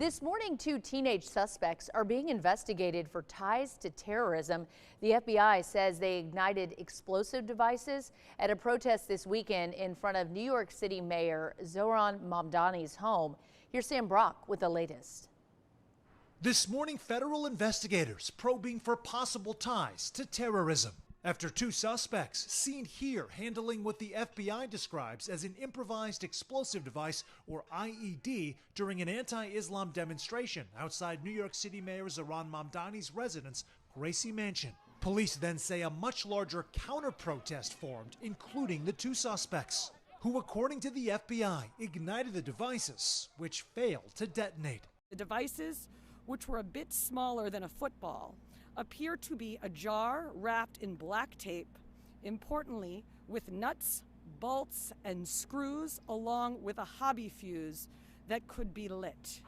This morning, two teenage suspects are being investigated for ties to terrorism. The FBI says they ignited explosive devices at a protest this weekend in front of New York City Mayor Zohran Mamdani's home. Here's Sam Brock with the latest. This morning, federal investigators probing for possible ties to terrorism after two suspects seen here handling what the FBI describes as an improvised explosive device, or IED, during an anti-Islam demonstration outside New York City Mayor Zohran Mamdani's residence, Gracie Mansion. Police then say a much larger counter-protest formed, including the two suspects, who, according to the FBI, ignited the devices, which failed to detonate. The devices, which were a bit smaller than a football, appear to be a jar wrapped in black tape, importantly with nuts, bolts, and screws, along with a hobby fuse that could be lit.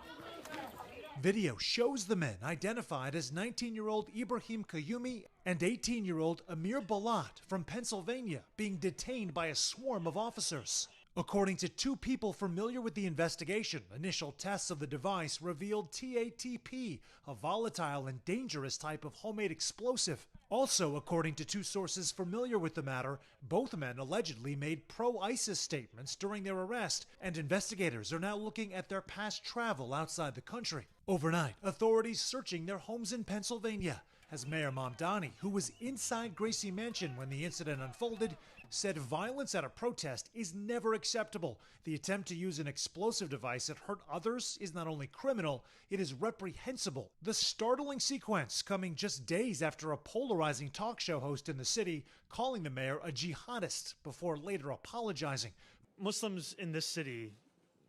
Video shows the men identified as 19-year-old Ibrahim Kayumi and 18-year-old Amir Balat from Pennsylvania being detained by a swarm of officers. According to two people familiar with the investigation, initial tests of the device revealed TATP, a volatile and dangerous type of homemade explosive. Also, according to two sources familiar with the matter, both men allegedly made pro-ISIS statements during their arrest, and investigators are now looking at their past travel outside the country. Overnight, authorities searching their homes in Pennsylvania, as Mayor Mamdani, who was inside Gracie Mansion when the incident unfolded, said violence at a protest is never acceptable. The attempt to use an explosive device that hurt others is not only criminal, it is reprehensible. The startling sequence coming just days after a polarizing talk show host in the city calling the mayor a jihadist before later apologizing. Muslims in this city,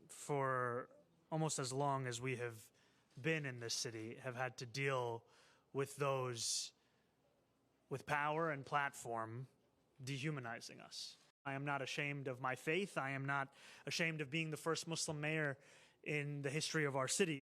for almost as long as we have been in this city, have had to deal with those with power and platform dehumanizing us. I am not ashamed of my faith. I am not ashamed of being the first Muslim mayor in the history of our city.